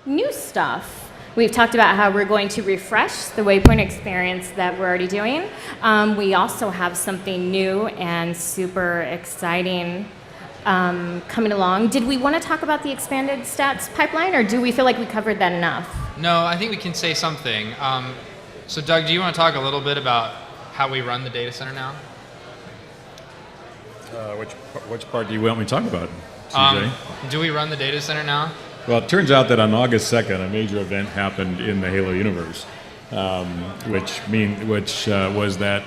new stuff. We've talked about how we're going to refresh the Waypoint experience that we're already doing. We also have something new and super exciting coming along. Did we want to talk about the expanded stats pipeline, or do we feel like we covered that enough? No, I think we can say something. So Doug, do you want to talk a little bit about how we run the data center now? Which part do you want me to talk about, CJ? Do we run the data center now? Well, it turns out that on August 2nd, a major event happened in the Halo universe, which was that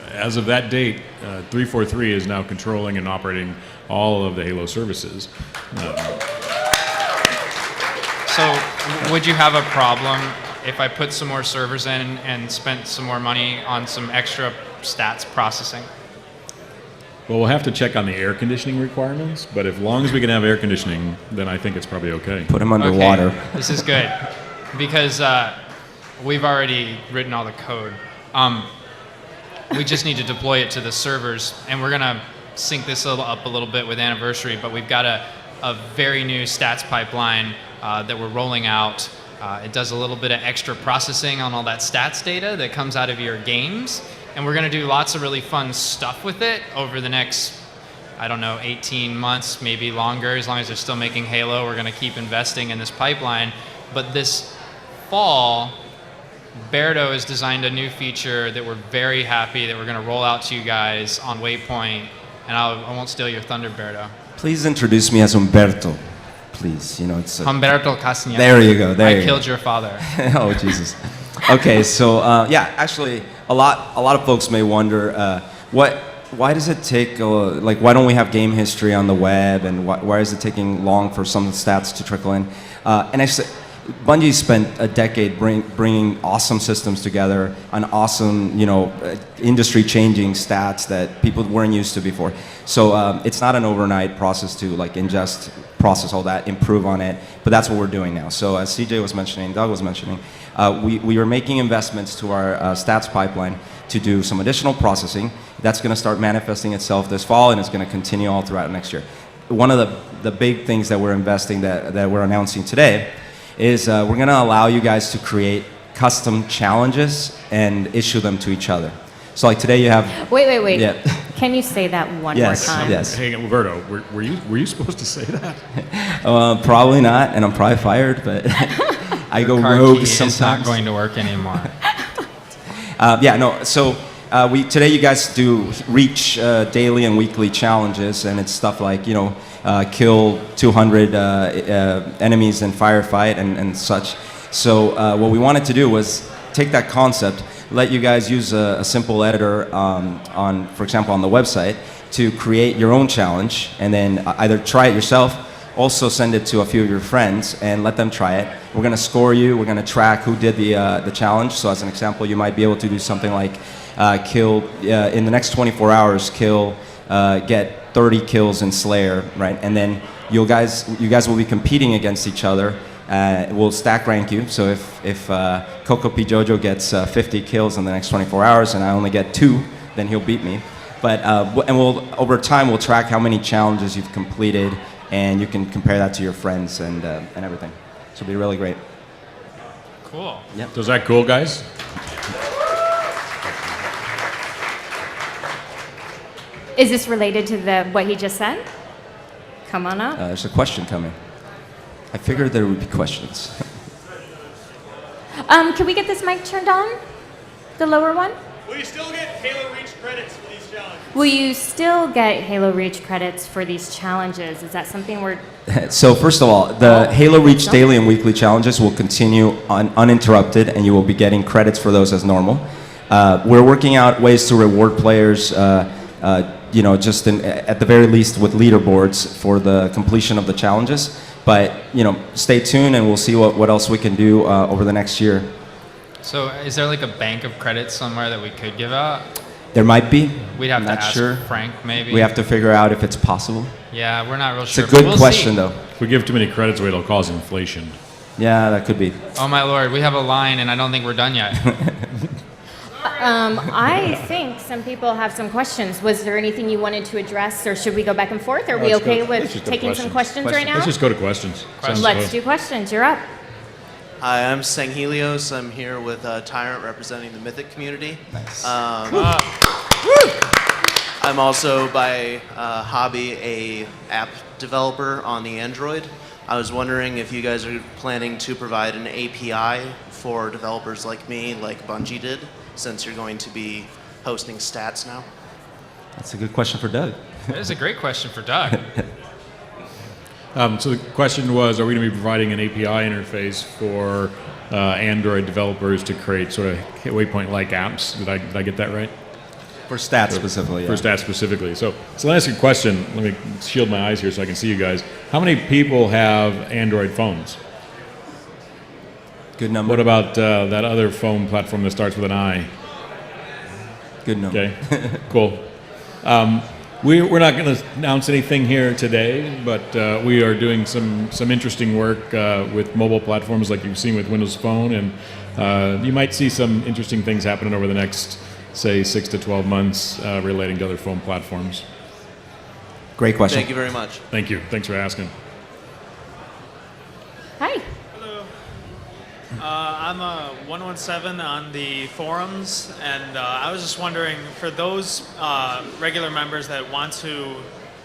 as of that date, 343 is now controlling and operating all of the Halo services. So would you have a problem if I put some more servers in and spent some more money on some extra stats processing? Well, we'll have to check on the air conditioning requirements, but as long as we can have air conditioning, then I think it's probably okay. Put them underwater. Okay. This is good, because we've already written all the code. We just need to deploy it to the servers, and we're going to sync this up a little bit with Anniversary, but we've got a very new stats pipeline that we're rolling out. It does a little bit of extra processing on all that stats data that comes out of your games. And we're going to do lots of really fun stuff with it over the next, 18 months, maybe longer. As long as they're still making Halo, we're going to keep investing in this pipeline. But this fall, Berto has designed a new feature that we're very happy that we're going to roll out to you guys on Waypoint. And I won't steal your thunder, Berto. Please introduce me as Humberto. Please, it's Humberto Castañeda. There you go. I killed your father. Oh, Jesus. Okay, so actually, a lot of folks may wonder why does it take why don't we have game history on the web, and why is it taking long for some stats to trickle in? And actually, Bungie spent a decade bringing awesome systems together on awesome, industry-changing stats that people weren't used to before. So it's not an overnight process to ingest, process all that, improve on it. But that's what we're doing now. So as CJ was mentioning, Doug was mentioning, we are making investments to our stats pipeline to do some additional processing. That's going to start manifesting itself this fall, and it's going to continue all throughout next year. One of the big things that we're investing that we're announcing today is we're going to allow you guys to create custom challenges and issue them to each other. So like today you have... Wait. Yeah. Can you say that one more time? Yes. Hey, Roberto, were you supposed to say that? Probably not, and I'm probably fired, but I go rogue sometimes. It's not going to work anymore. So today you guys do reach daily and weekly challenges, and it's stuff like, kill 200 enemies in firefight and such. So what we wanted to do was take that concept, let you guys use a simple editor for example, on the website to create your own challenge, and then either try it yourself, also send it to a few of your friends and let them try it. We're going to score you. We're going to track who did the challenge. So as an example, you might be able to do something like kill in the next 24 hours, get 30 kills in Slayer, right? And then you guys will be competing against each other. We'll stack rank you. So if Coco P. Jojo gets 50 kills in the next 24 hours and I only get 2, then he'll beat me. But over time we'll track how many challenges you've completed, and you can compare that to your friends and everything. So it'll be really great. Cool. Yep. So is that cool, guys? Is this related to what he just said? Come on up. There's a question coming. I figured there would be questions. Can we get this mic turned on? The lower one? Will you still get Halo Reach credits for these challenges? Will you still get Halo Reach credits for these challenges? Is that something we're... So first of all, the Halo Reach daily and weekly challenges will continue uninterrupted, and you will be getting credits for those as normal. We're working out ways to reward players, just at the very least with leaderboards for the completion of the challenges. But stay tuned, and we'll see what else we can do over the next year. So is there like a bank of credits somewhere that we could give out? There might be. We'd have to Not ask sure. Frank, maybe. We have to figure out if it's possible. Yeah, we're not real It's sure. a good We'll question, see. though. If we give too many credits away, it'll cause inflation. Yeah, that could be. Oh my lord, we have a line, and I don't think we're done yet. I think some people have some questions. Was there anything you wanted to address, or should we go back and forth? Are we Let's okay let's with just go to taking some questions right now? Let's just go to questions. Sounds Let's good. do questions. You're up. Hi, I'm Sanghelios. I'm here with Tyrant representing the Mythic community. Nice. I'm also by hobby a app developer on the Android. I was wondering if you guys are planning to provide an API for developers like me, like Bungie did, since you're going to be hosting stats now. That's a good question for Doug. That is a great question for Doug. So the question was, are we going to be providing an API interface for Android developers to create sort of Waypoint-like apps? Did I get that right? For stats specifically, For stats specifically. So let me ask you a question. Let me shield my eyes here so I can see you guys. How many people have Android phones? Good number. What about that other phone platform that starts with an I? Good number. Okay, cool. We're not going to announce anything here today, but we are doing some interesting work with mobile platforms like you've seen with Windows Phone, and you might see some interesting things happening over the next, say, 6 to 12 months relating to other phone platforms. Great question. Thank you very much. Thank you. Thanks for asking. Hi. Hello. I'm 117 on the forums, and I was just wondering, for those regular members that want to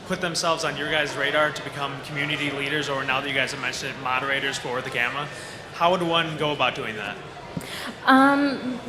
put themselves on your guys' radar to become community leaders, or now that you guys have mentioned it, moderators for the gamma, how would one go about doing that?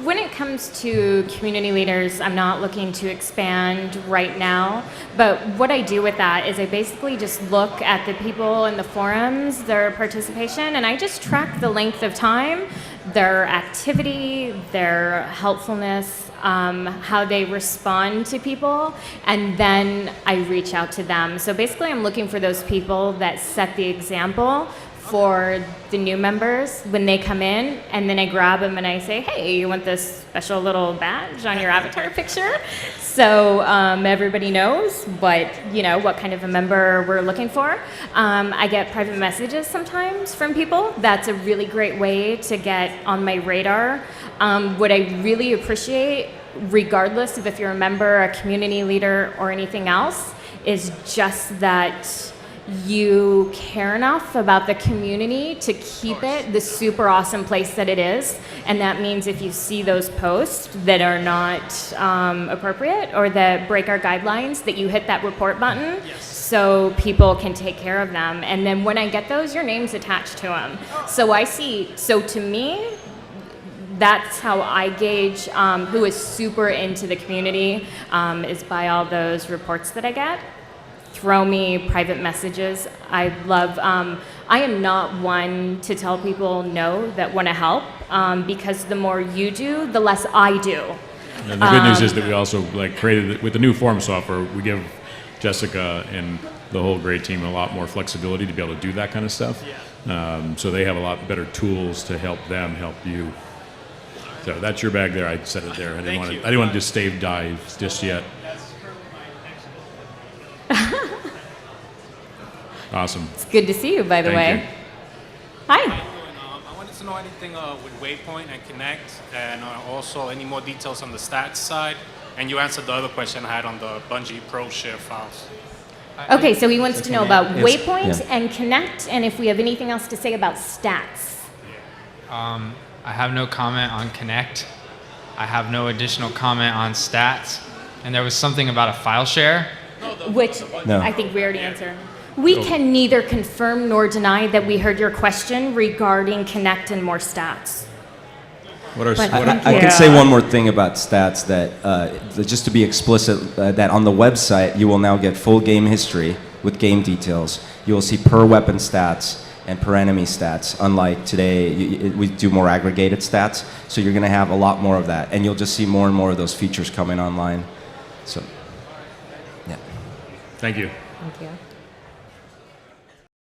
When it comes to community leaders, I'm not looking to expand right now, but what I do with that is I basically just look at the people in the forums, their participation, and I just track the length of time, their activity, their helpfulness, how they respond to people, and then I reach out to them. So basically I'm looking for those people that set the example for the new members when they come in, and then I grab them and I say, hey, you want this special little badge on your avatar picture? So everybody knows what kind of a member we're looking for. I get private messages sometimes from people. That's a really great way to get on my radar. What I really appreciate, regardless of if you're a member, a community leader, or anything else, is just that you care enough about the community to keep it the super awesome place that it is. And that means if you see those posts that are not appropriate or that break our guidelines, that you hit that report button so people can take care of them. And then when I get those, your name's attached to them. So to me, that's how I gauge who is super into the community, is by all those reports that I get. Throw me private messages. I am not one to tell people no that want to help, because the more you do, the less I do. And the good news is that we also created, with the new form software, we give Jessica and the whole great team a lot more flexibility to be able to do that kind of stuff. So they have a lot better tools to help them help you. So that's your bag there. I said it there. I didn't want to just stave dive just yet. Awesome. It's good to see you, by the Thank way. you. Hi. I wanted to know anything with Waypoint and Connect, and also any more details on the stats side. And you answered the other question I had on the Bungie Pro share files. Okay, so he wants to know about Yes. Waypoint Yeah. and Connect, and if we have anything else to say about stats. I have no comment on Connect. I have no additional comment on stats. And there was something about a file share. Which No. I think we already answered. We can neither confirm nor deny that we heard your question regarding Connect and more stats. What are But- I can say one more thing about stats, that just to be explicit, that on the website you will now get full game history with game details. You will see per weapon stats and per enemy stats. Unlike today, we do more aggregated stats, so you're going to have a lot more of that, and you'll just see more and more of those features coming online. So, yeah. Thank you. Thank you.